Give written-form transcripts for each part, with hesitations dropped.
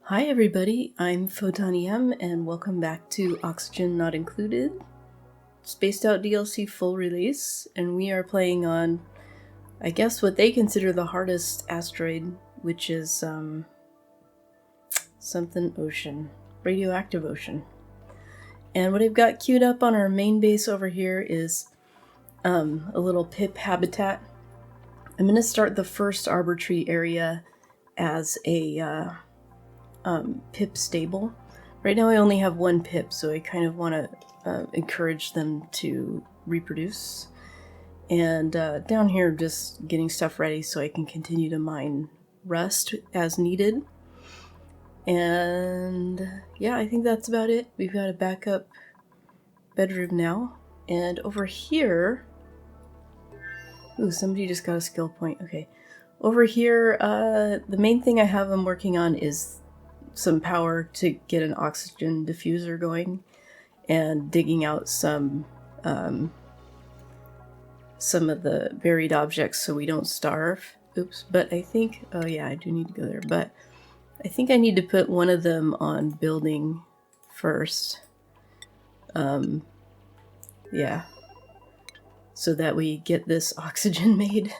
Hi everybody, I'm PhotonEM and welcome back to Oxygen Not Included, Spaced Out DLC full release, and we are playing on, I guess, what they consider the hardest asteroid, which is something ocean, radioactive ocean. And what I've got queued up on our main base over here is a little pip habitat. I'm going to start the first arbor tree area as a pip stable. Right now I only have one pip, so I kind of want to encourage them to reproduce. And down here, just getting stuff ready so I can continue to mine rust as needed. And yeah, I think that's about it. We've got a backup bedroom now. And over here... Ooh, somebody just got a skill point. Okay. Over here, the main thing I have them working on is some power to get an oxygen diffuser going and digging out some of the buried objects so we don't starve. Oops, but I think, oh yeah, I do need to go there, but I think I need to put one of them on building first. Yeah, so that we get this oxygen made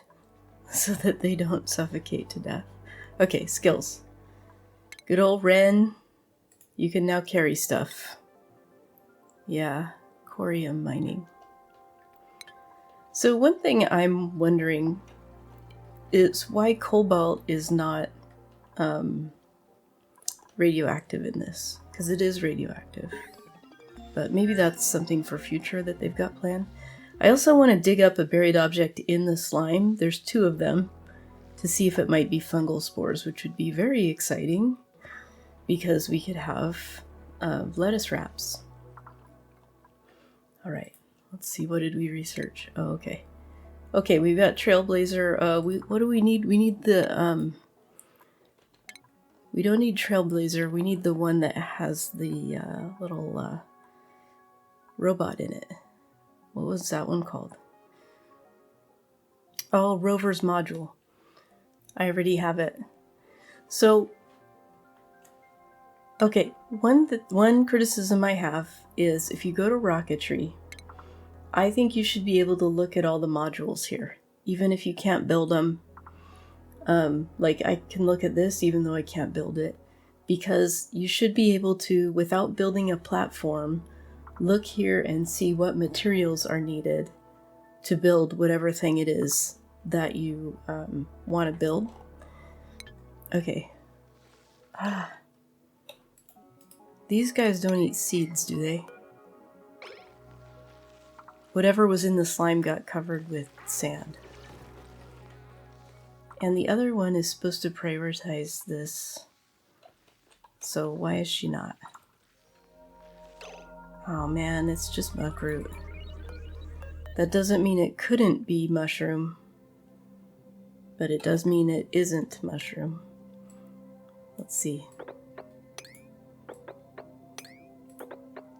so that they don't suffocate to death. Okay, skills. Good old Ren, you can now carry stuff. Yeah, corium mining. So one thing I'm wondering is why cobalt is not radioactive in this, because it is radioactive. But maybe that's something for future that they've got planned. I also want to dig up a buried object in the slime. There's two of them, to see if it might be fungal spores, which would be very exciting because we could have lettuce wraps. All right, let's see. What did we research? Oh, okay. Okay, we've got Trailblazer. What do we need? We need the we don't need Trailblazer. We need the one that has the little robot in it. What was that one called? Oh, Rover's Module. I already have it. So, okay, one criticism I have is if you go to Rocketry, I think you should be able to look at all the modules here, even if you can't build them. Like I can look at this even though I can't build it, because you should be able to, without building a platform, look here and see what materials are needed to build whatever thing it is that you want to build. Okay. These guys don't eat seeds, do they? Whatever was in the slime got covered with sand. And the other one is supposed to prioritize this. So why is she not? Oh man, it's just muckroot. That doesn't mean it couldn't be mushroom, but it does mean it isn't mushroom. Let's see.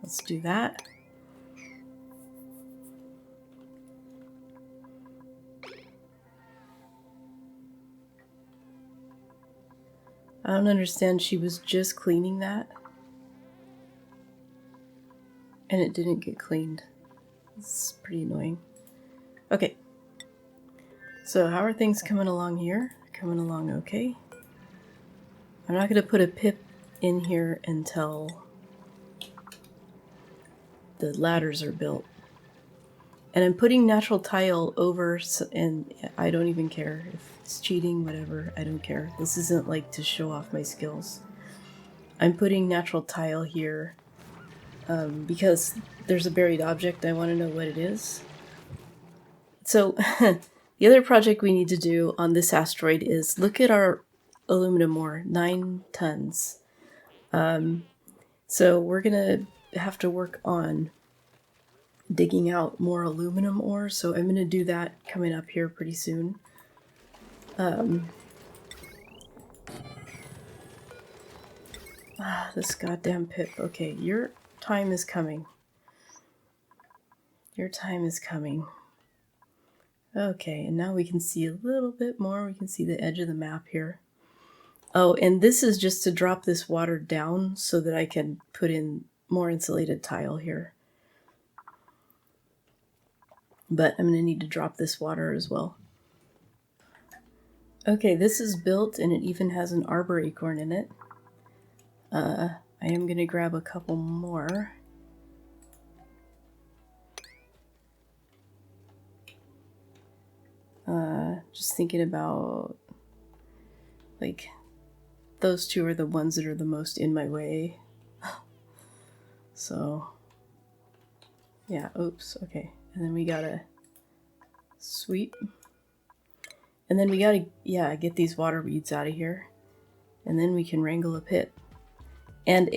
Let's do that. I don't understand, she was just cleaning that and it didn't get cleaned. It's pretty annoying. Okay. So how are things coming along here? Coming along okay. I'm not going to put a pip in here until the ladders are built. And I'm putting natural tile over, and I don't even care if it's cheating, whatever, I don't care. This isn't like to show off my skills. I'm putting natural tile here because there's a buried object. I want to know what it is. So the other project we need to do on this asteroid is look at our aluminum ore, 9 tons. So we're going to have to work on digging out more aluminum ore, so I'm going to do that coming up here pretty soon. This goddamn pip. Okay, your time is coming. Your time is coming. Okay, and now we can see a little bit more. We can see the edge of the map here. Oh, and this is just to drop this water down so that I can put in more insulated tile here. But I'm going to need to drop this water as well. Okay, this is built and it even has an arbor acorn in it. I am going to grab a couple more. Just thinking about, like, those two are the ones that are the most in my way. So, yeah, oops, okay. And then we gotta sweep. And then we gotta, yeah, get these water weeds out of here. And then we can wrangle a pit. And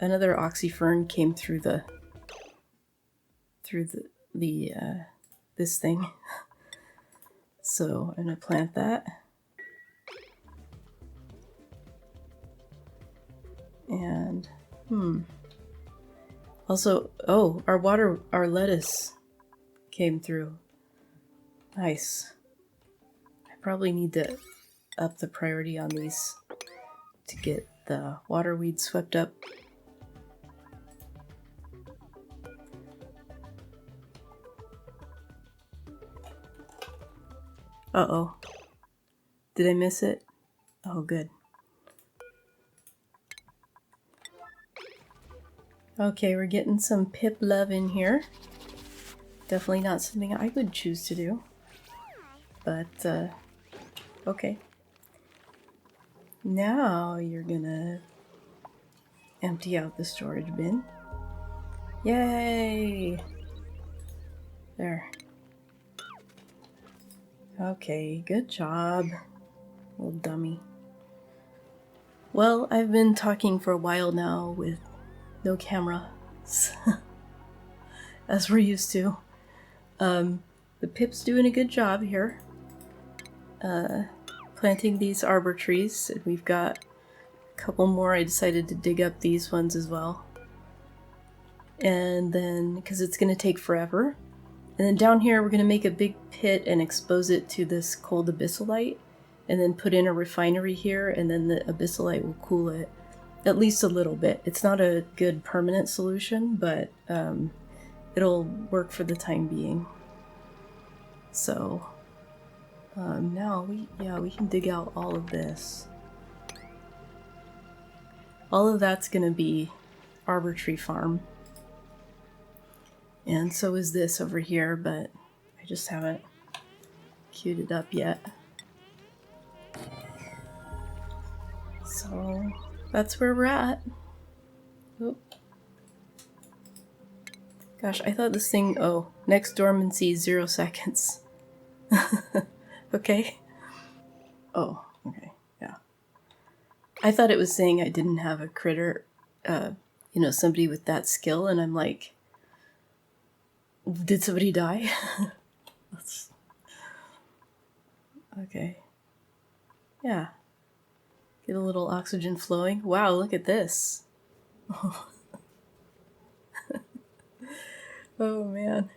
another oxyfern came through this thing. So I'm gonna plant that. And, also, oh, our lettuce came through. Nice. I probably need to up the priority on these to get the water weeds swept up. Uh-oh. Did I miss it? Oh, good. Okay, we're getting some pip love in here. Definitely not something I would choose to do. But, okay. Now you're gonna empty out the storage bin. Yay! There. Okay, good job, little dummy. Well, I've been talking for a while now with no camera, as we're used to. The pip's doing a good job here, planting these arbor trees, and we've got a couple more. I decided to dig up these ones as well. And then, because it's going to take forever. And then down here, we're going to make a big pit and expose it to this cold abyssalite, and then put in a refinery here, and then the abyssalite will cool it at least a little bit. It's not a good permanent solution, but it'll work for the time being. So now we can dig out all of this. All of that's going to be arbor tree farm. And so is this over here, but I just haven't queued it up yet. So that's where we're at. Oop. Gosh, I thought this thing, oh, next dormancy 0 seconds. Okay. Oh, okay, yeah. I thought it was saying I didn't have a critter, somebody with that skill, and I'm like, did somebody die? Okay. Yeah. Get a little oxygen flowing. Wow, look at this. Oh man.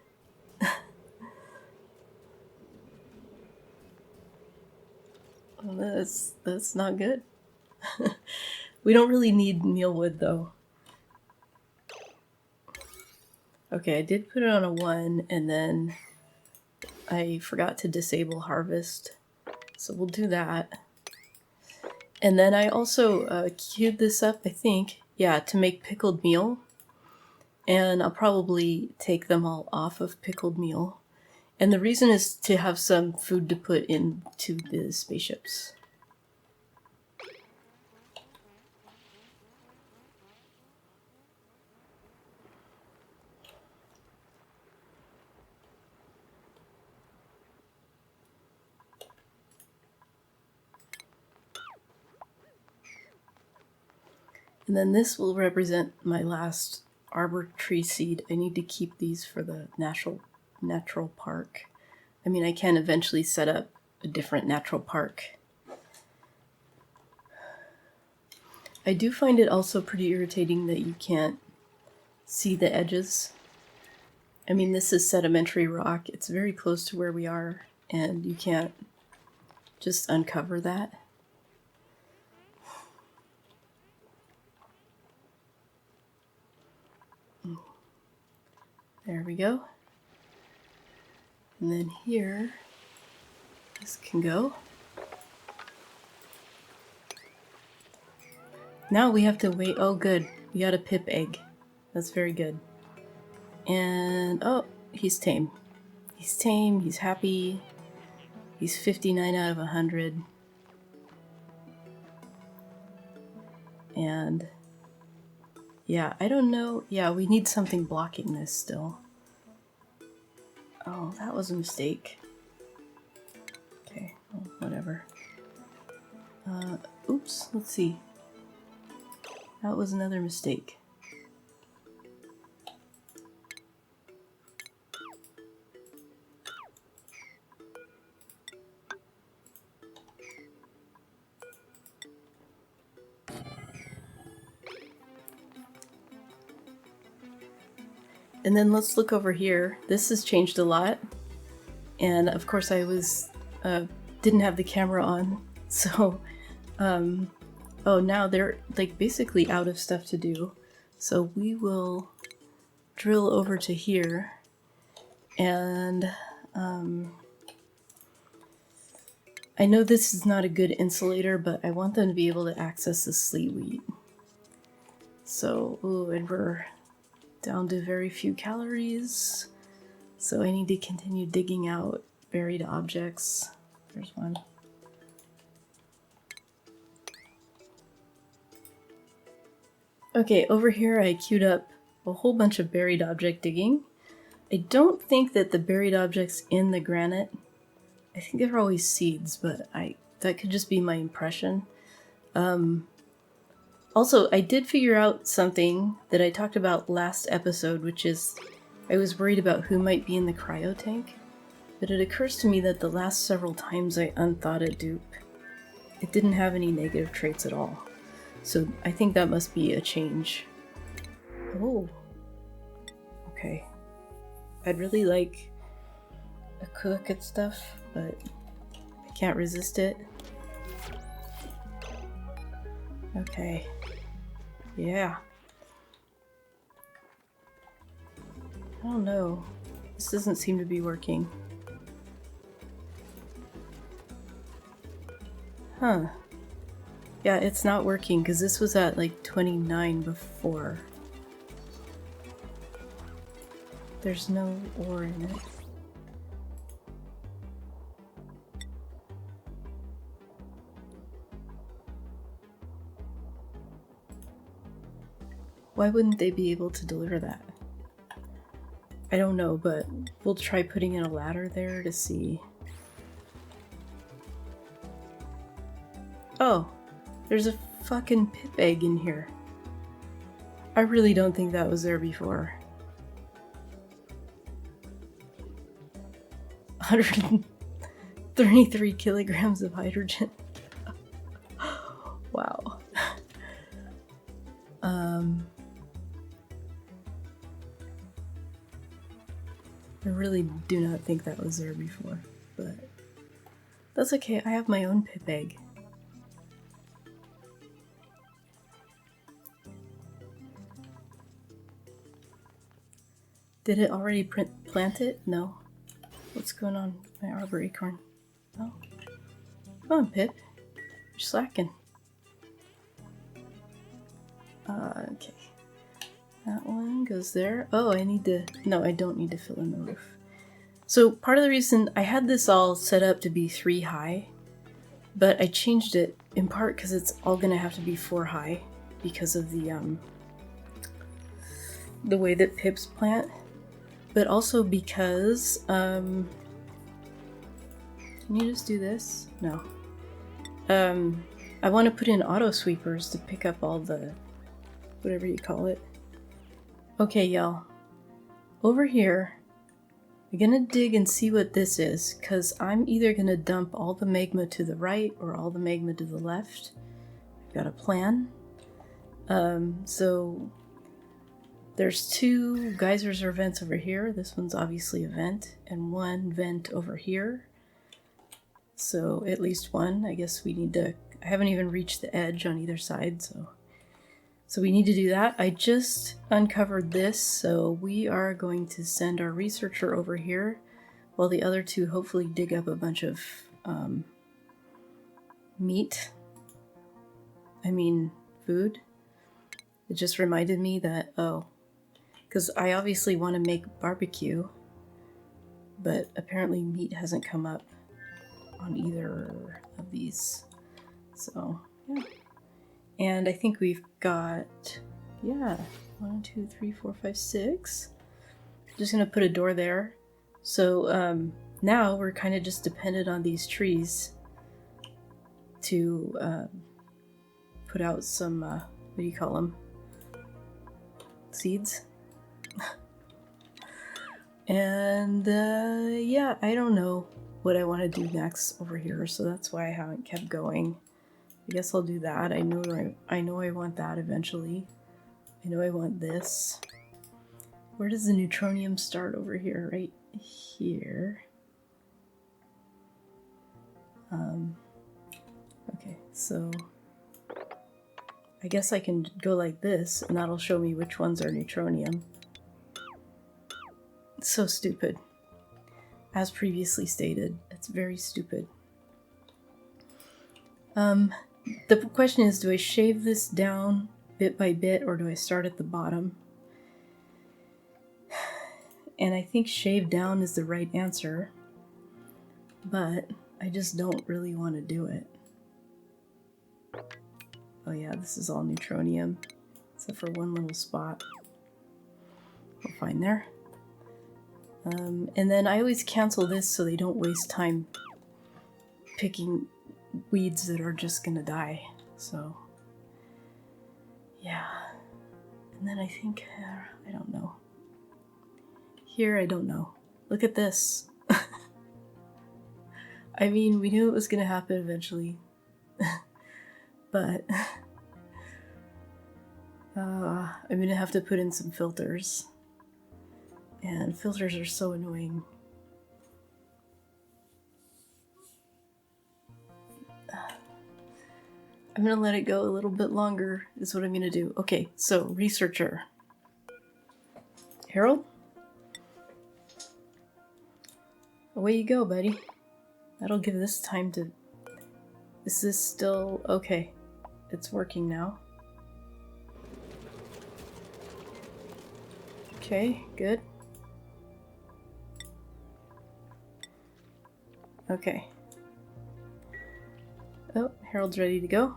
Well, that's not good. We don't really need mealwood though. Okay, I did put it on a 1, and then I forgot to disable harvest, so we'll do that. And then I also queued this up, I think, yeah, to make pickled meal. And I'll probably take them all off of pickled meal. And the reason is to have some food to put into the spaceships. And then this will represent my last arbor tree seed. I need to keep these for the natural park. I mean, I can eventually set up a different natural park. I do find it also pretty irritating that you can't see the edges. I mean, this is sedimentary rock. It's very close to where we are, and you can't just uncover that. There we go. And then here, this can go. Now we have to wait. Oh, good. We got a pip egg. That's very good. And, oh, he's tame. He's tame, he's happy. He's 59 out of 100. And, yeah, I don't know. Yeah, we need something blocking this still. Oh, that was a mistake. Okay, well, whatever. Oops, let's see. That was another mistake. And then let's look over here. This has changed a lot. And of course I was, didn't have the camera on. So, oh, now they're like basically out of stuff to do. So we will drill over to here. And I know this is not a good insulator, but I want them to be able to access the sleet wheat. So, ooh, and we're down to very few calories. So I need to continue digging out buried objects. There's one. Okay, over here I queued up a whole bunch of buried object digging. I don't think that the buried objects in the granite, I think they're always seeds, but that could just be my impression. Also, I did figure out something that I talked about last episode, which is I was worried about who might be in the cryo tank, but it occurs to me that the last several times I unthawed a dupe, it didn't have any negative traits at all. So I think that must be a change. Oh. Okay. I'd really like a cook at stuff, but I can't resist it. Okay. Yeah. I don't know. This doesn't seem to be working. Huh. Yeah, it's not working because this was at like 29 before. There's no ore in it. Why wouldn't they be able to deliver that? I don't know, but we'll try putting in a ladder there to see. Oh, there's a fucking pip egg in here. I really don't think that was there before. 133 kilograms of hydrogen. Wow. I really do not think that was there before, but that's okay. I have my own pip egg. Did it already plant it? No. What's going on with my arbor acorn? Oh. Come on, Pip. You're slacking. Okay. That one goes there. Oh, I need to... No, I don't need to fill in the roof. So part of the reason I had this all set up to be 3 high, but I changed it in part because it's all going to have to be 4 high because of the way that pips plant, but also because can you just do this? No. I want to put in auto sweepers to pick up all the whatever you call it. Okay, y'all. Over here, I'm gonna dig and see what this is, because I'm either gonna dump all the magma to the right or all the magma to the left. I've got a plan. So there's 2 geysers or vents over here. This one's obviously a vent, and 1 vent over here. So at least 1. I guess we need to... I haven't even reached the edge on either side, so So we need to do that. I just uncovered this, so we are going to send our researcher over here while the other two hopefully dig up a bunch of food. It just reminded me that, because I obviously want to make barbecue, but apparently meat hasn't come up on either of these. So, yeah. And I think we've got, 1, 2, 3, 4, 5, 6. Just gonna put a door there. So now we're kind of just dependent on these trees to put out some, what do you call them? Seeds? And yeah, I don't know what I want to do next over here, so that's why I haven't kept going. I guess I'll do that. I know I want that eventually. I know I want this. Where does the neutronium start over here? Right here. Okay, so I guess I can go like this, and that'll show me which ones are neutronium. It's so stupid. As previously stated, it's very stupid. The question is, do I shave this down bit by bit, or do I start at the bottom? And I think shave down is the right answer, but I just don't really want to do it. Oh yeah, this is all neutronium, except for one little spot. We'll find there. And then I always cancel this so they don't waste time picking weeds that are just gonna die. So, yeah. And then I think, I don't know. Here, I don't know. Look at this. I mean, we knew it was gonna happen eventually. But I'm gonna have to put in some filters. And filters are so annoying. I'm gonna let it go a little bit longer, is what I'm gonna do. Okay, so researcher. Harold? Away you go, buddy. That'll give this time to... Is this still... Okay. It's working now. Okay, good. Okay. Oh, Harold's ready to go.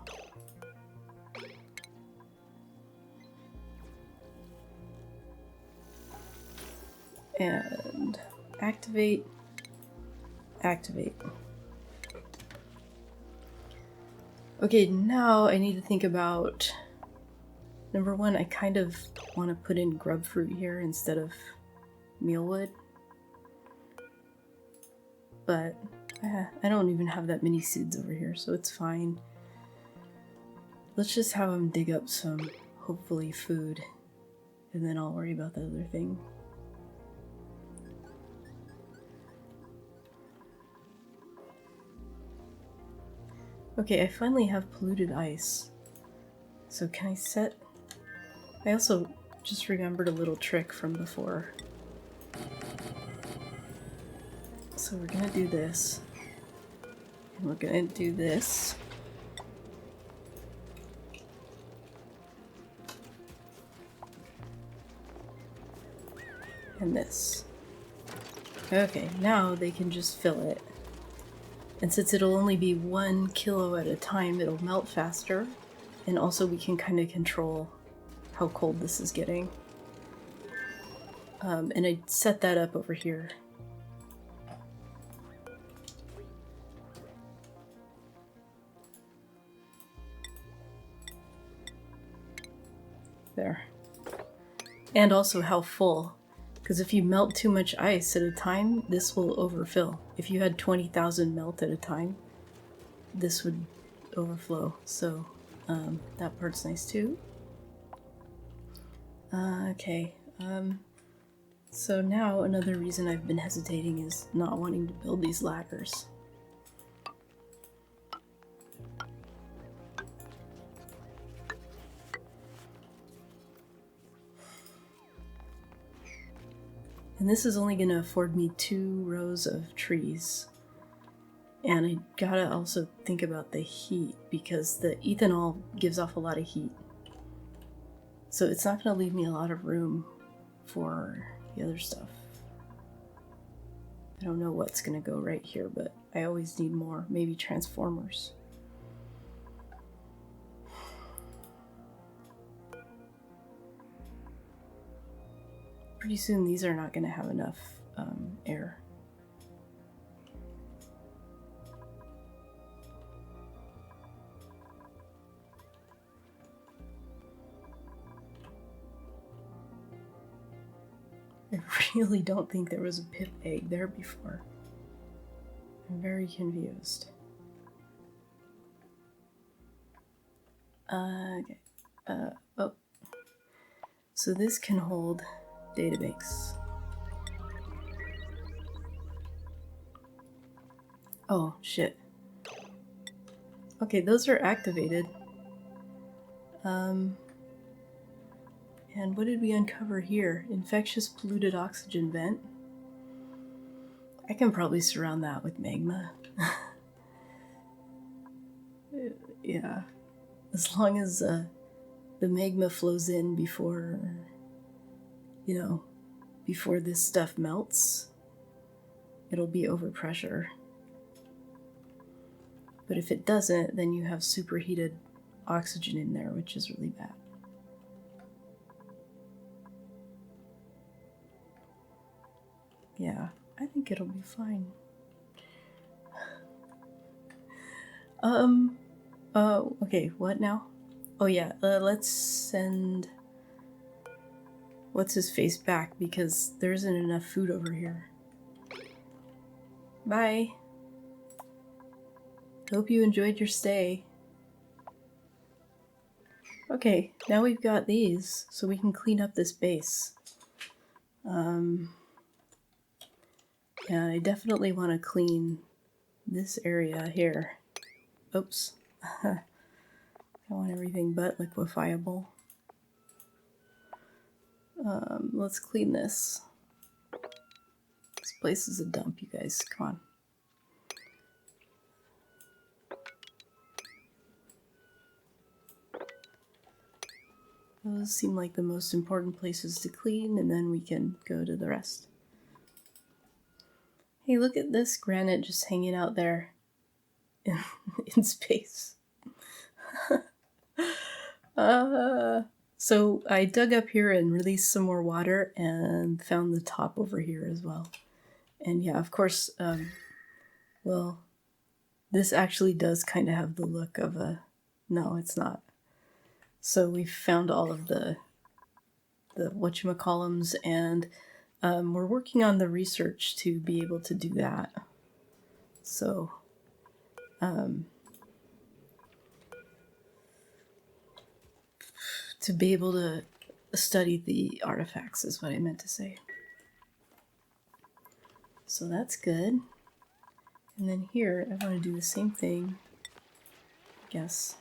And activate. Activate. Okay, now I need to think about... Number one, I kind of want to put in grub fruit here instead of mealwood. But I don't even have that many seeds over here, so it's fine. Let's just have them dig up some, hopefully, food, and then I'll worry about the other thing. Okay, I finally have polluted ice. So can I set... I also just remembered a little trick from before. So we're gonna do this. And we're gonna do this. And this. Okay, now they can just fill it. And since it'll only be 1 kilo at a time, it'll melt faster. And also we can kind of control how cold this is getting. And I set that up over here. There. And also how full. Because if you melt too much ice at a time, this will overfill. If you had 20,000 melt at a time, this would overflow. So that part's nice too. Okay. So now another reason I've been hesitating is not wanting to build these ladders. And this is only going to afford me 2 rows of trees. And I gotta also think about the heat, because the ethanol gives off a lot of heat. So it's not going to leave me a lot of room for the other stuff. I don't know what's going to go right here, but I always need more. Maybe transformers. Pretty soon these are not going to have enough air. I really don't think there was a pip egg there before. I'm very confused. Okay. Oh. So this can hold database. Oh, shit. Okay, those are activated. And what did we uncover here? Infectious polluted oxygen vent. I can probably surround that with magma. Yeah. As long as the magma flows in before, you know, before this stuff melts, it'll be overpressure. But if it doesn't, then you have superheated oxygen in there, which is really bad. Yeah, I think it'll be fine. Okay, what now? Oh yeah, let's send what's his face back, because there isn't enough food over here. Bye. Hope you enjoyed your stay. Okay, now we've got these, so we can clean up this base. Yeah, I definitely want to clean this area here. Oops. I want everything but liquefiable. Let's clean this. This place is a dump, you guys. Come on. Those seem like the most important places to clean, and then we can go to the rest. Hey, look at this granite just hanging out there in space. So I dug up here and released some more water and found the top over here as well. And yeah, of course, well, this actually does kind of have the look of a... No, it's not. So we found all of the whatchamacallums, and we're working on the research to be able to do that. So, to be able to study the artifacts is what I meant to say. So that's good. And then here, I want to do the same thing, I guess.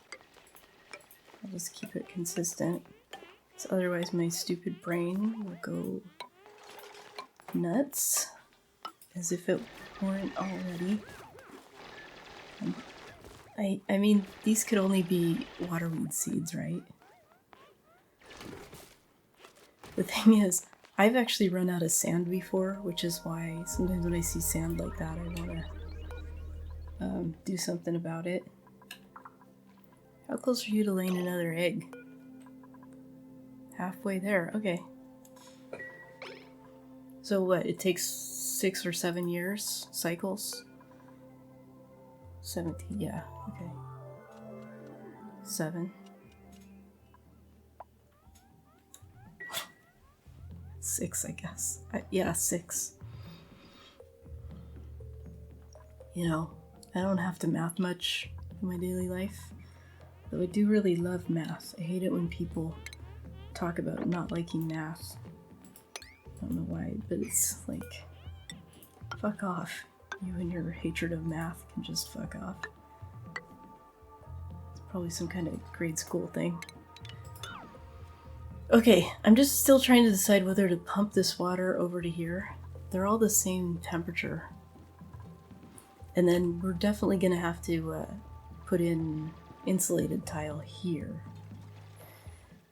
I'll just keep it consistent. So otherwise my stupid brain will go nuts, as if it weren't already. I mean, these could only be waterweed seeds, right? The thing is, I've actually run out of sand before, which is why sometimes when I see sand like that, I want to do something about it. How close are you to laying another egg? Halfway there, okay. So what, it takes 6 or 7 years, cycles? 17, yeah, okay. 7. 6, I guess. Yeah, 6. You know, I don't have to math much in my daily life, though I do really love math. I hate it when people talk about not liking math. I don't know why, but it's like, fuck off. You and your hatred of math can just fuck off. It's probably some kind of grade school thing. Okay, I'm just still trying to decide whether to pump this water over to here. They're all the same temperature. And then we're definitely going to have to put in insulated tile here.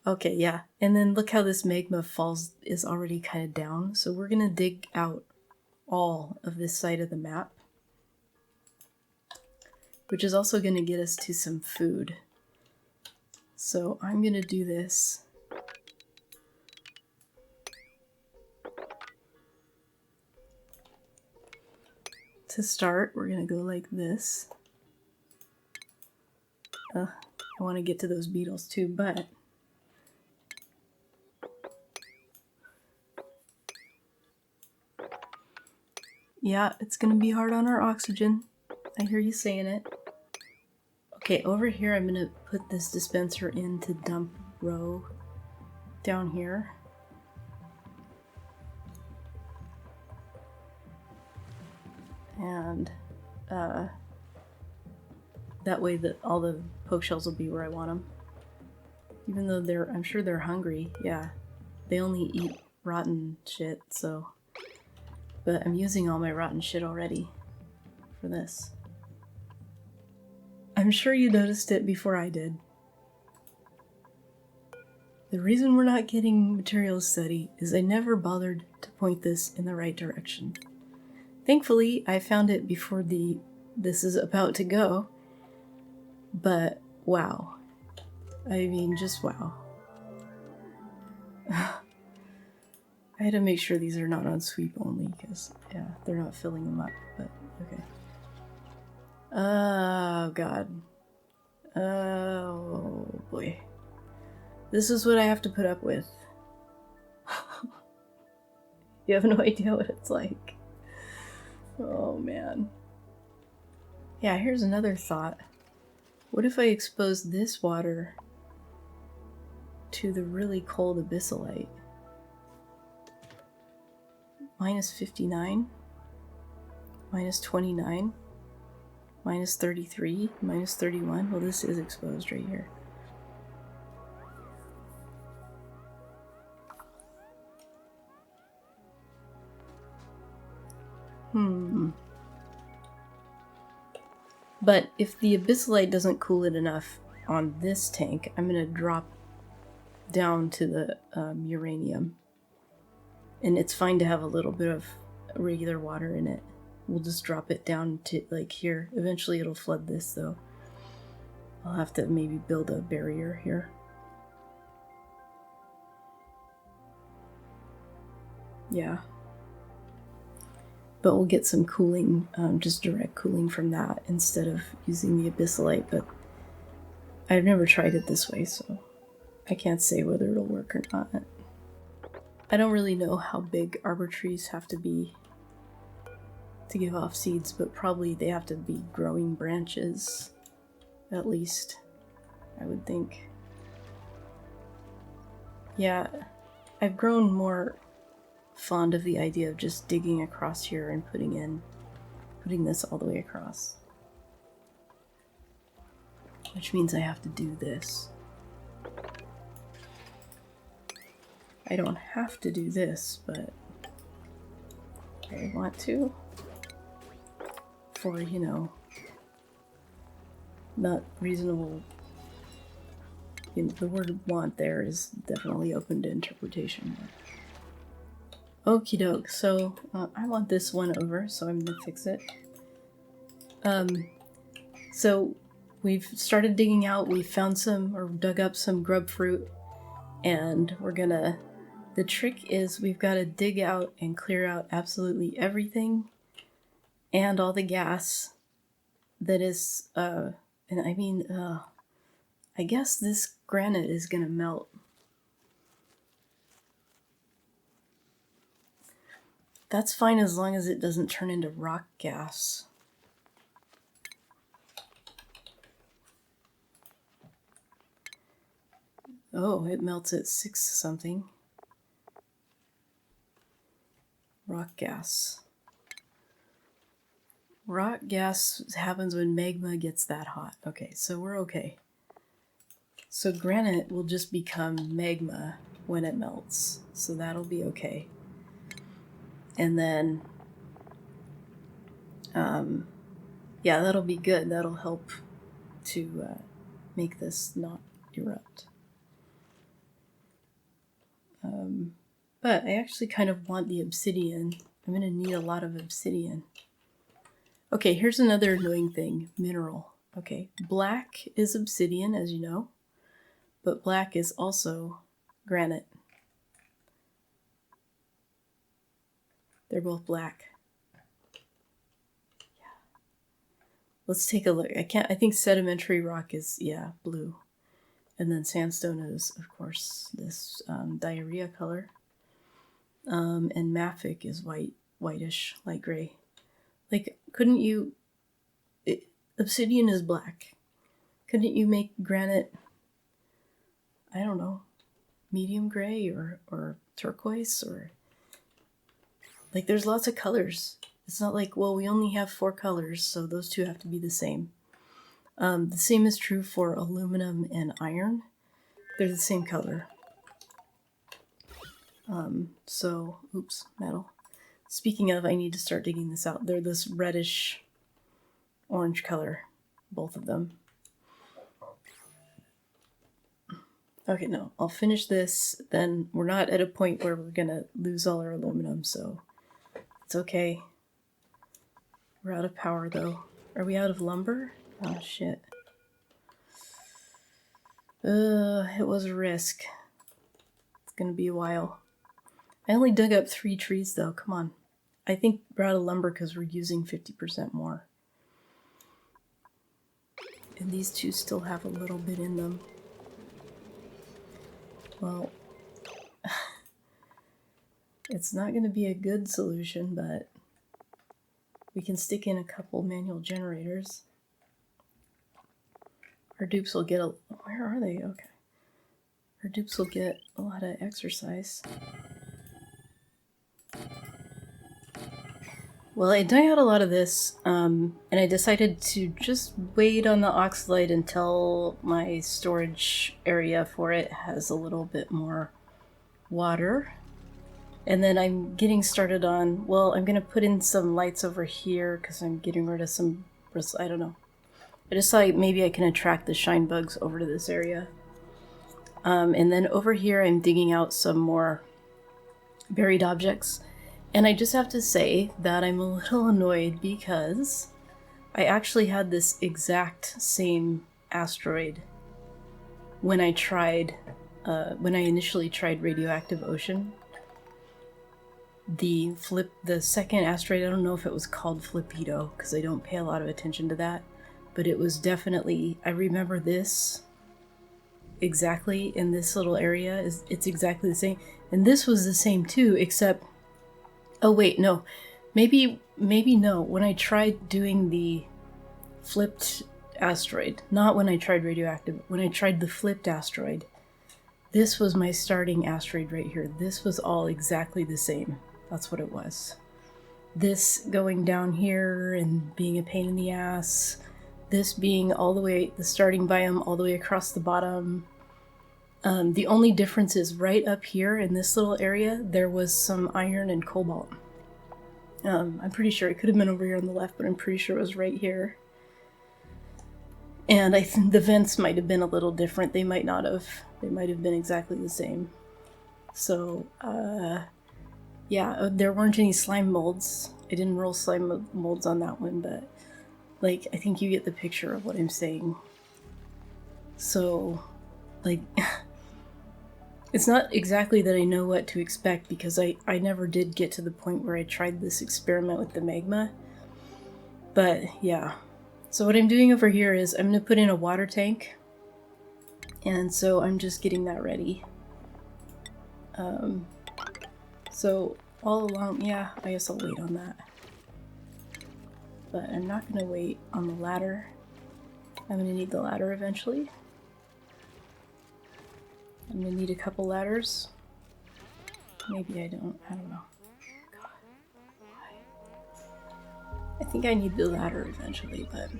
Okay, yeah. And then look how this magma falls is already kind of down. So we're going to dig out all of this side of the map, which is also going to get us to some food. So I'm going to do this. To start, we're going to go like this. I want to get to those beetles too, but yeah, it's going to be hard on our oxygen. I hear you saying it. Okay, over here I'm going to put this dispenser into dump row down here. And that way that all the poke shells will be where I want them. Even though I'm sure they're hungry. Yeah, they only eat rotten shit, so. But I'm using all my rotten shit already for this. I'm sure you noticed it before I did. The reason we're not getting materials study is I never bothered to point this in the right direction. Thankfully, I found it before this is about to go, but wow. I mean, just wow. I had to make sure these are not on sweep only, because, yeah, they're not filling them up, but okay. Oh, God. Oh, boy. This is what I have to put up with. You have no idea what it's like. Oh, man. Yeah, here's another thought. What if I expose this water to the really cold abyssalite? Minus 59, minus 29, minus 33, minus 31. Well, this is exposed right here. But if the abyssalite doesn't cool it enough on this tank, I'm going to drop down to the uranium. And it's fine to have a little bit of regular water in it. We'll just drop it down to like here. Eventually it'll flood this though. I'll have to maybe build a barrier here. Yeah. But we'll get some cooling, just direct cooling from that instead of using the abyssalite. But I've never tried it this way, so I can't say whether it'll work or not. I don't really know how big arbor trees have to be to give off seeds, but probably they have to be growing branches, at least, I would think. Yeah, I've grown more fond of the idea of just digging across here and putting this all the way across. Which means I have to do this. I don't have to do this, but I want to. For, you know, not reasonable. You know, the word want there is definitely open to interpretation. Okie doke, so I want this one over, so I'm gonna fix it. So we've started digging out, we found some, or dug up some grub fruit, and we're gonna, the trick is we've got to dig out and clear out absolutely everything and all the gas that is, and I mean, I guess this granite is gonna melt. That's fine as long as it doesn't turn into rock gas. Oh, it melts at 6 something. Rock gas. Rock gas happens when magma gets that hot. Okay, so we're okay. So granite will just become magma when it melts, so that'll be okay. And then, yeah, that'll be good. That'll help to make this not erupt. But I actually kind of want the obsidian. I'm going to need a lot of obsidian. Okay, here's another annoying thing. Mineral. Okay, black is obsidian, as you know, but black is also granite. They're both black. Yeah. Let's take a look. I think sedimentary rock is, yeah, blue. And then sandstone is, of course, this diarrhea color. And mafic is whitish, light gray. Like, couldn't you... obsidian is black. Couldn't you make granite, I don't know, medium gray or turquoise? Or like, there's lots of colors. It's not like, well, we only have 4 colors, so those two have to be the same. The same is true for aluminum and iron. They're the same color. So, oops, metal. Speaking of, I need to start digging this out. They're this reddish orange color, both of them. Okay, no, I'll finish this. Then we're not at a point where we're gonna lose all our aluminum, so it's okay. We're out of power, though. Are we out of lumber? Oh, shit. It was a risk. It's gonna be a while. I only dug up 3 trees, though. Come on. I think we're out of lumber because we're using 50% more. And these two still have a little bit in them. Well, it's not going to be a good solution, but we can stick in a couple manual generators. Our dupes will get a... Where are they? Okay. Our dupes will get a lot of exercise. Well, I dug out a lot of this, and I decided to just wait on the oxalite until my storage area for it has a little bit more water. And then I'm getting started on, well, I'm going to put in some lights over here because I'm getting rid of some bristles. I don't know. I just thought maybe I can attract the shine bugs over to this area. And then over here I'm digging out some more buried objects. And I just have to say that I'm a little annoyed because I actually had this exact same asteroid when I initially tried radioactive ocean. The second asteroid, I don't know if it was called Flipito because I don't pay a lot of attention to that, but it was definitely, I remember this exactly in this little area. It's exactly the same. And this was the same too, except... Oh wait, no. Maybe no. When I tried doing the flipped asteroid, not when I tried radioactive, when I tried the flipped asteroid, this was my starting asteroid right here. This was all exactly the same. That's what it was. This going down here and being a pain in the ass. This being all the way, the starting biome all the way across the bottom. The only difference is right up here in this little area, there was some iron and cobalt. I'm pretty sure it could have been over here on the left, but I'm pretty sure it was right here. And I think the vents might have been a little different. They might not have. They might have been exactly the same. So, yeah, there weren't any slime molds. I didn't roll slime molds on that one, but, like, I think you get the picture of what I'm saying. So, like... It's not exactly that I know what to expect because I never did get to the point where I tried this experiment with the magma. But yeah. So what I'm doing over here is I'm going to put in a water tank. And so I'm just getting that ready. So all along, yeah, I guess I'll wait on that. But I'm not going to wait on the ladder. I'm going to need the ladder eventually. I'm gonna need a couple ladders. Maybe I don't know. God, why? I think I need the ladder eventually, but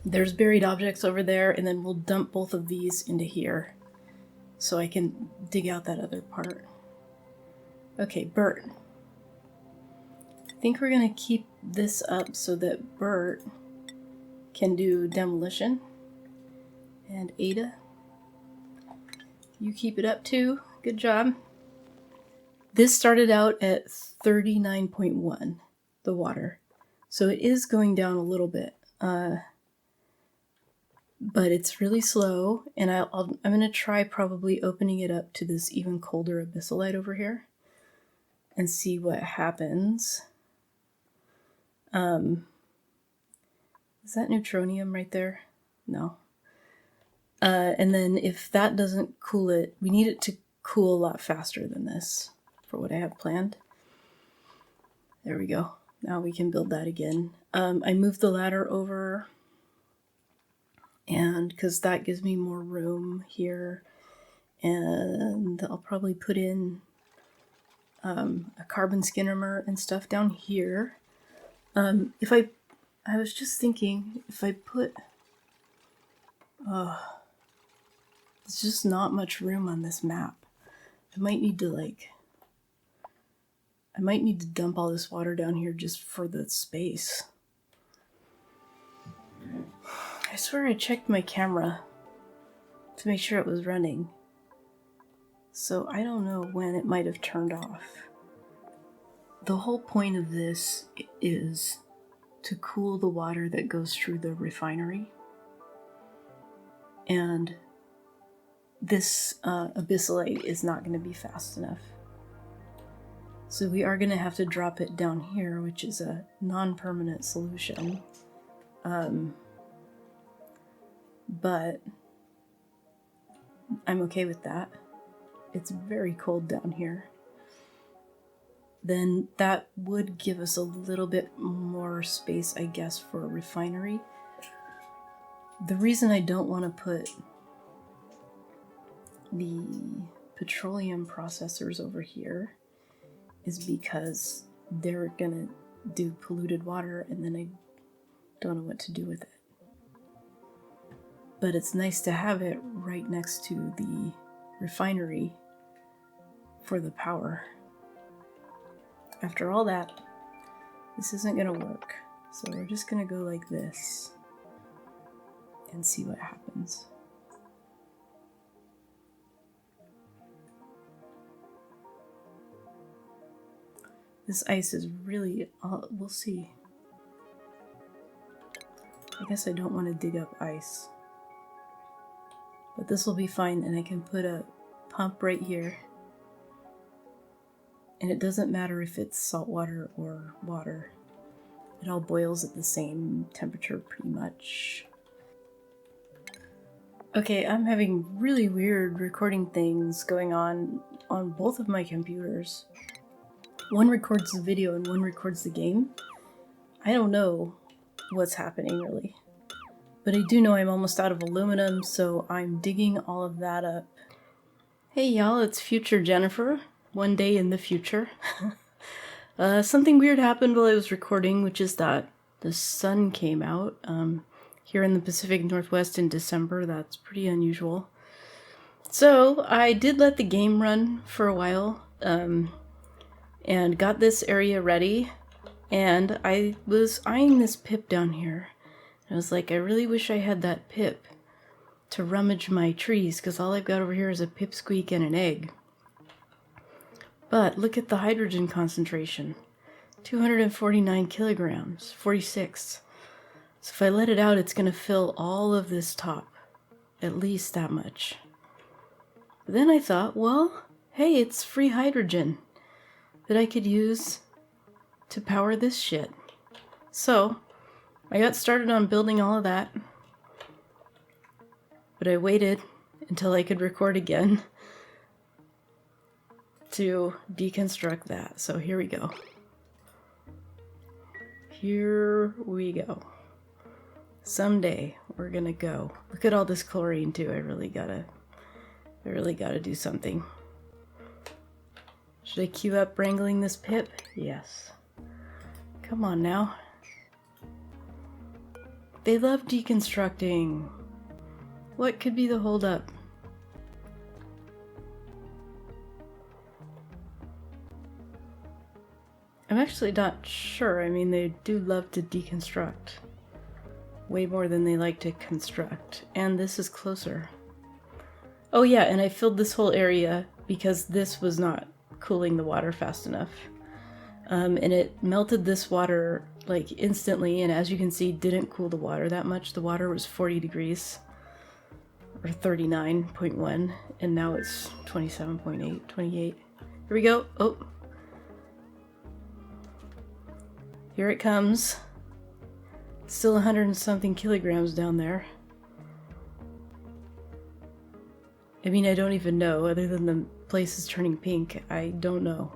there's buried objects over there, and then we'll dump both of these into here. so I can dig out that other part. Okay, Bert. I think we're gonna keep this up so that Bert can do demolition. And Ada, you keep it up too. Good job. This started out at 39.1, the water. So it is going down a little bit. But it's really slow, and I'm going to try probably opening it up to this even colder abyssalite over here and see what happens. Is that neutronium right there? No. And then if that doesn't cool it, we need it to cool a lot faster than this for what I have planned. There we go. Now we can build that again. I moved the ladder over, and because that gives me more room here, and I'll probably put in a carbon skimmer and stuff down here. I was just thinking, if I put, there's just not much room on this map. I might need to dump all this water down here just for the space. I swear I checked my camera to make sure it was running. So I don't know when it might have turned off. The whole point of this is to cool the water that goes through the refinery. And this abyssalite is not going to be fast enough. So we are going to have to drop it down here, which is a non-permanent solution. But I'm okay with that. It's very cold down here. Then that would give us a little bit more space, I guess, for a refinery. The reason I don't want to put the petroleum processors over here is because they're gonna do polluted water, and then I don't know what to do with it. But it's nice to have it right next to the refinery for the power. After all that, this isn't gonna work. So we're just gonna go like this and see what happens. This ice is really, we'll see. I guess I don't want to dig up ice. But this will be fine, and I can put a pump right here. And it doesn't matter if it's salt water or water. It all boils at the same temperature pretty much. Okay, I'm having really weird recording things going on both of my computers. One records the video and one records the game. I don't know what's happening really. But I do know I'm almost out of aluminum, so I'm digging all of that up. Hey y'all, it's future Jennifer. One day in the future. Something weird happened while I was recording, which is that the sun came out. Here in the Pacific Northwest in December, that's pretty unusual. So I did let the game run for a while, and got this area ready, and I was eyeing this pip down here. I was like, I really wish I had that pip to rummage my trees, because all I've got over here is a pipsqueak and an egg. But look at the hydrogen concentration. 249 kilograms, 46. So if I let it out, it's going to fill all of this top. At least that much. But then I thought, well, hey, it's free hydrogen that I could use to power this shit. So I got started on building all of that. But I waited until I could record again to deconstruct that. So here we go. Here we go. Someday we're gonna go. Look at all this chlorine too. I really gotta do something. Should I queue up wrangling this pip? Yes. Come on now. They love deconstructing. What could be the holdup? I'm actually not sure. I mean, they do love to deconstruct. Way more than they like to construct. And this is closer. Oh yeah, and I filled this whole area because this was not cooling the water fast enough. And it melted this water like instantly, and as you can see, didn't cool the water that much. The water was 40 degrees, or 39.1, and now it's 27.8, 28. Here we go. Oh. Here it comes. Still 100 and something kilograms down there. I mean, I don't even know, other than the place is turning pink. I don't know.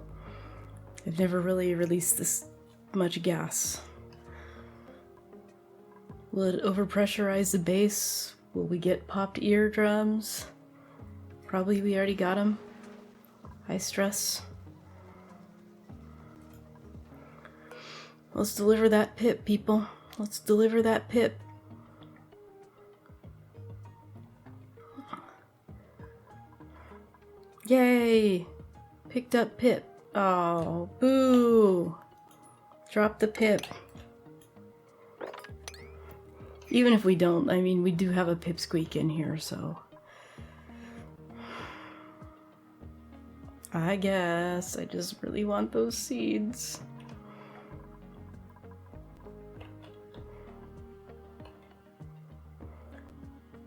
I've never really released this much gas. Will it overpressurize the base? Will we get popped eardrums? Probably we already got them. High stress. Let's deliver that pip, people. Let's deliver that pip. Yay! Picked up pip. Oh, boo! Drop the pip. Even if we don't, I mean, we do have a pipsqueak in here, so... I guess I just really want those seeds.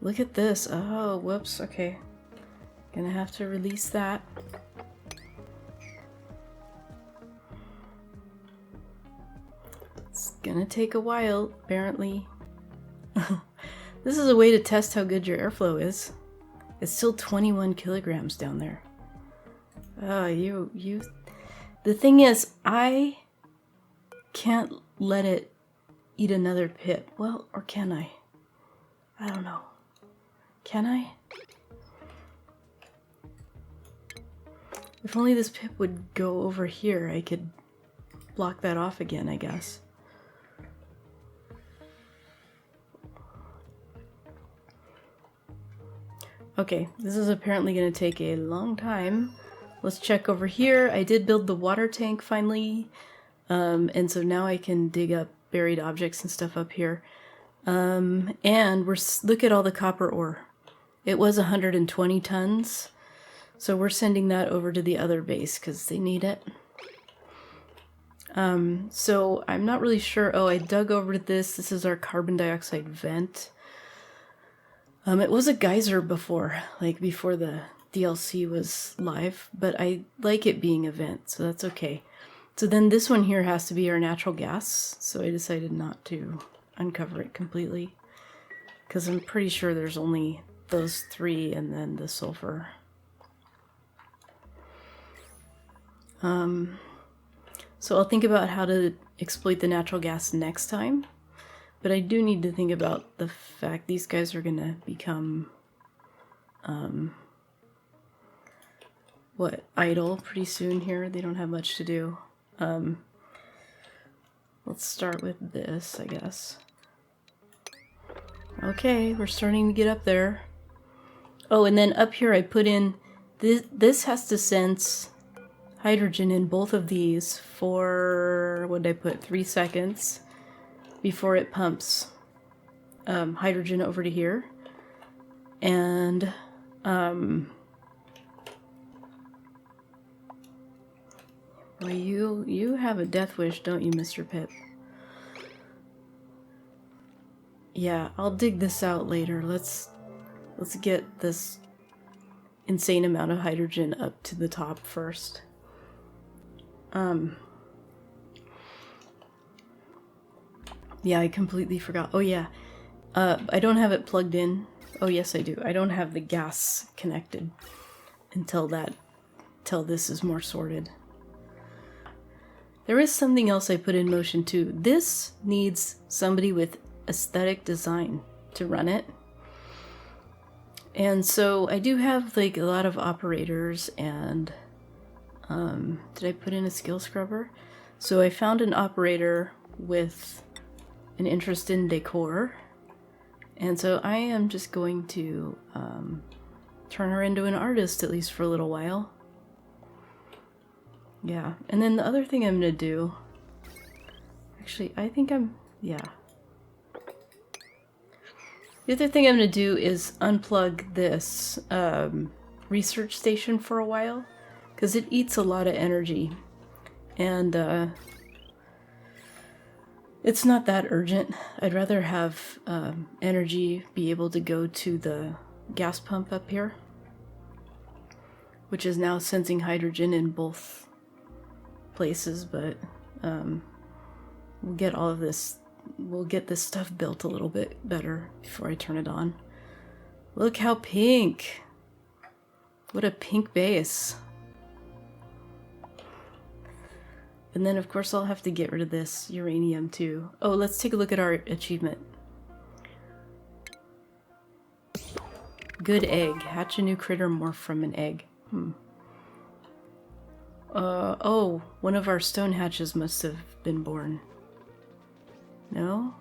Look at this. Oh, whoops. Okay. Gonna have to release that. It's gonna take a while, apparently. This is a way to test how good your airflow is. It's still 21 kilograms down there. The thing is, I can't let it eat another pip. Well, or can I? I don't know. Can I? If only this pip would go over here, I could block that off again, I guess. Okay, this is apparently going to take a long time. Let's check over here. I did build the water tank finally, and so now I can dig up buried objects and stuff up here. And look at all the copper ore. It was 120 tons, so we're sending that over to the other base because they need it. So I'm not really sure. Oh, I dug over to this. This is our carbon dioxide vent. It was a geyser before, like before the DLC was live, but I like it being a vent, so that's okay. So then this one here has to be our natural gas, so I decided not to uncover it completely, because I'm pretty sure there's only those three and then the sulfur. So I'll think about how to exploit the natural gas next time. But I do need to think about the fact these guys are gonna become, idle pretty soon here. They don't have much to do. Let's start with this, I guess. Okay, we're starting to get up there. Oh, and then up here I put in, this has to sense hydrogen in both of these for, what did I put, 3 seconds. Before it pumps hydrogen over to here. And well, you have a death wish, don't you, Mr. Pip? Yeah, I'll dig this out later. Let's get this insane amount of hydrogen up to the top first. Yeah, I completely forgot. Oh yeah, I don't have it plugged in. Oh yes, I do. I don't have the gas connected until this is more sorted. There is something else I put in motion too. This needs somebody with aesthetic design to run it. And so I do have like a lot of operators and did I put in a skill scrubber? So I found an operator with an interest in decor, and so I am just going to turn her into an artist, at least for a little while. Yeah, and then the other thing I'm gonna do... Actually, I think yeah. The other thing I'm gonna do is unplug this research station for a while, because it eats a lot of energy. And it's not that urgent. I'd rather have energy be able to go to the gas pump up here, which is now sensing hydrogen in both places, but we'll get all of this, we'll get this stuff built a little bit better before I turn it on. Look how pink! What a pink base. And then of course I'll have to get rid of this uranium too. Oh, let's take a look at our achievement. Good egg. Hatch a new critter morph from an egg. Oh, one of our stone hatches must have been born. No?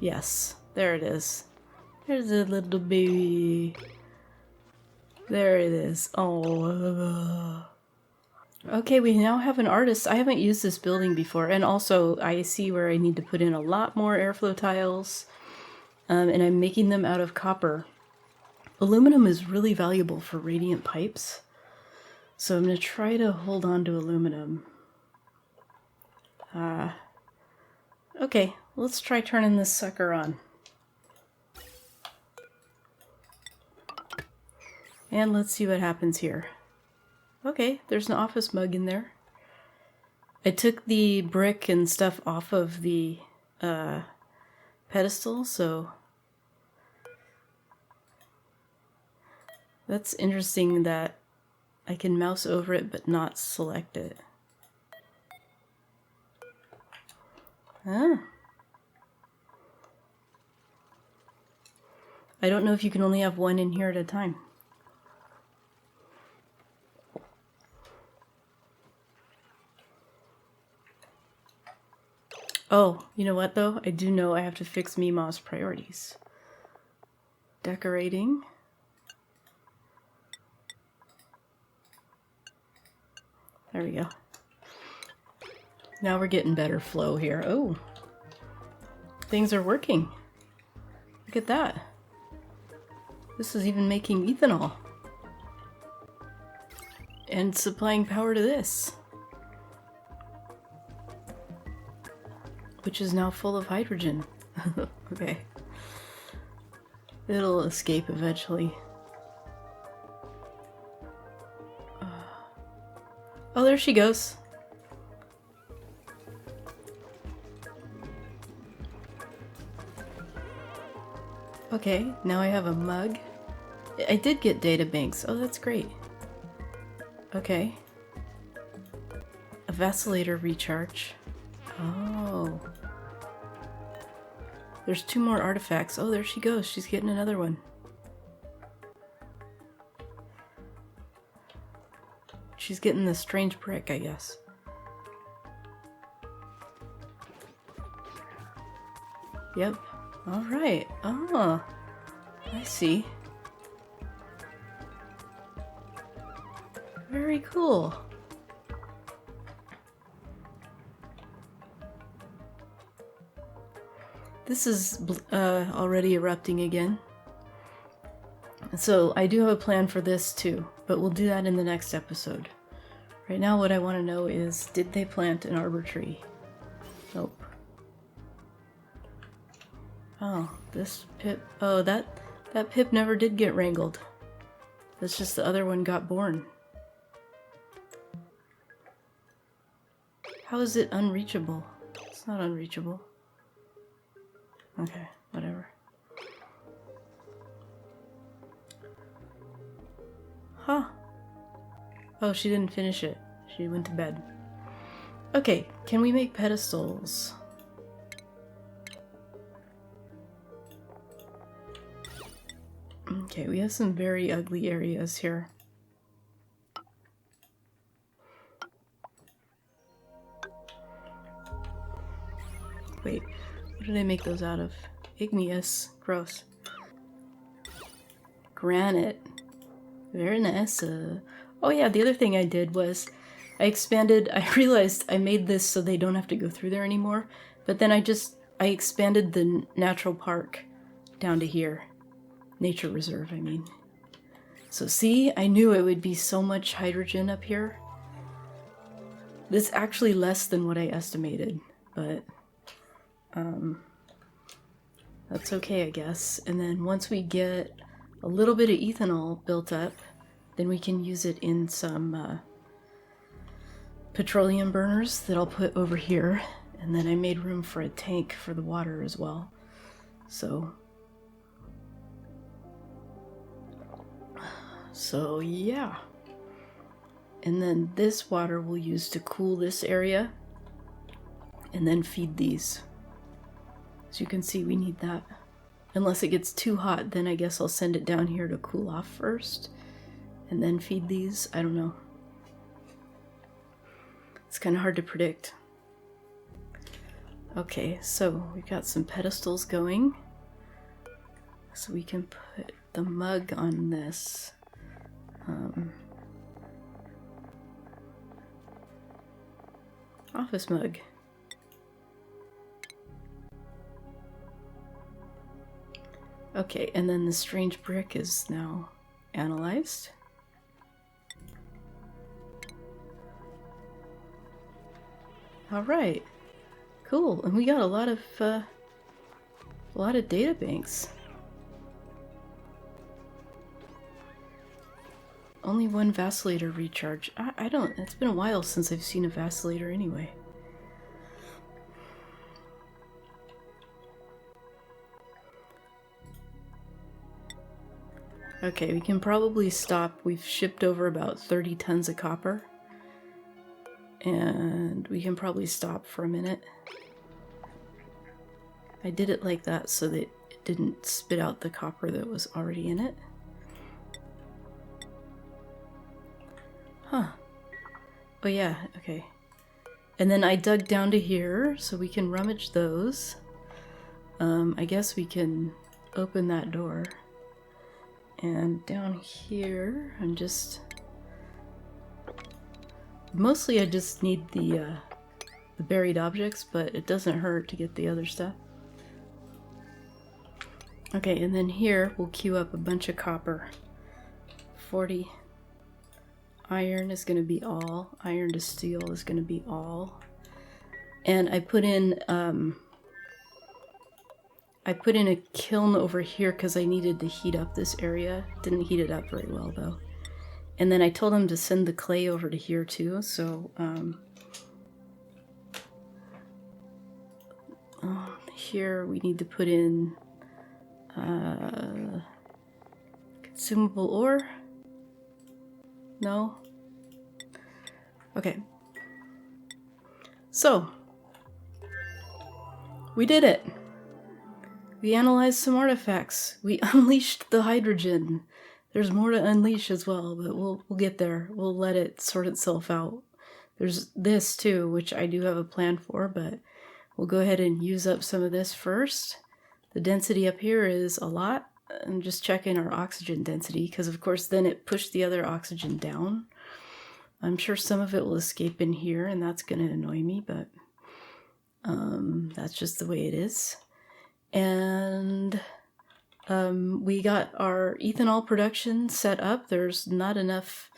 Yes, there it is. There's a little baby. There it is. Oh. Okay, we now have an artist. I haven't used this building before, and also I see where I need to put in a lot more airflow tiles, and I'm making them out of copper. Aluminum is really valuable for radiant pipes, so I'm going to try to hold on to aluminum. Okay, let's try turning this sucker on. And let's see what happens here. Okay, there's an office mug in there. I took the brick and stuff off of the pedestal, so that's interesting that I can mouse over it but not select it. Ah. I don't know if you can only have one in here at a time. Oh, you know what though? I do know I have to fix Mima's priorities. Decorating. There we go. Now we're getting better flow here. Oh, things are working. Look at that. This is even making ethanol. And supplying power to this. Which is now full of hydrogen. Okay. It'll escape eventually. Oh, there she goes. Okay, now I have a mug. I did get data banks. Oh, that's great. Okay. A vacillator recharge. Oh. There's 2 more artifacts. Oh, there she goes. She's getting another one. She's getting the strange brick, I guess. Yep. Alright. Oh. I see. Very cool. This is already erupting again. So I do have a plan for this too, but we'll do that in the next episode. Right now what I want to know is, did they plant an arbor tree? Nope. Oh, this pip... Oh, that pip never did get wrangled. That's just the other one got born. How is it unreachable? It's not unreachable. Okay, whatever. Huh. Oh, she didn't finish it. She went to bed. Okay, can we make pedestals? Okay, we have some very ugly areas here. Wait, what did I make those out of? Igneous. Gross. Granite. Very nice. Oh yeah, the other thing I did was I expanded, I realized I made this so they don't have to go through there anymore, but then I expanded the natural park down to here. Nature reserve, I mean. So see, I knew it would be so much hydrogen up here. This is actually less than what I estimated, but that's okay, I guess. And then once we get a little bit of ethanol built up, then we can use it in some petroleum burners that I'll put over here. And then I made room for a tank for the water as well. So yeah. And then this water we'll use to cool this area and then feed these. As you can see, we need that. Unless it gets too hot, then I guess I'll send it down here to cool off first and then feed these. I don't know. It's kind of hard to predict. Okay, so we've got some pedestals going. So we can put the mug on this. Office mug. Okay, and then the strange brick is now analyzed. All right, cool. And we got a lot of data banks. Only one vacillator recharge. I don't. It's been a while since I've seen a vacillator anyway. Okay, we can probably stop. We've shipped over about 30 tons of copper. And we can probably stop for a minute. I did it like that so that it didn't spit out the copper that was already in it. Huh. Oh yeah, okay. And then I dug down to here so we can rummage those. I guess we can open that door. And down here, I'm just... Mostly I just need the buried objects, but it doesn't hurt to get the other stuff. Okay, and then here we'll queue up a bunch of copper. 40. Iron is going to be all. Iron to steel is going to be all. And I put in a kiln over here because I needed to heat up this area. Didn't heat it up very well though. And then I told him to send the clay over to here too, so here we need to put in consumable ore. No? Okay. So, we did it. We analyzed some artifacts. We unleashed the hydrogen. There's more to unleash as well, but we'll get there. We'll let it sort itself out. There's this too, which I do have a plan for, but we'll go ahead and use up some of this first. The density up here is a lot. I'm just checking our oxygen density, because of course then it pushed the other oxygen down. I'm sure some of it will escape in here, and that's going to annoy me, but that's just the way it is. And we got our ethanol production set up. There's not enough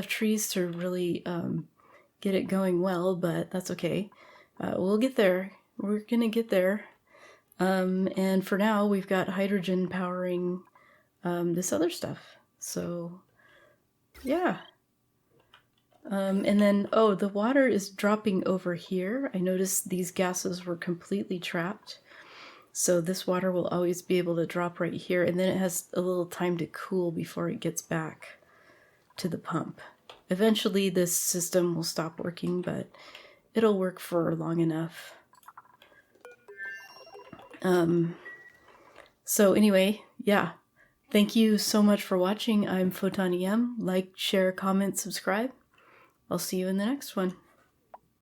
trees to really get it going well, but that's okay. We'll get there. We're gonna get there. And for now, we've got hydrogen powering this other stuff. So, yeah. And then, oh, the water is dropping over here. I noticed these gases were completely trapped. So this water will always be able to drop right here. And then it has a little time to cool before it gets back to the pump. Eventually, this system will stop working, but it'll work for long enough. So anyway, yeah. Thank you so much for watching. I'm Photon EM. Like, share, comment, subscribe. I'll see you in the next one.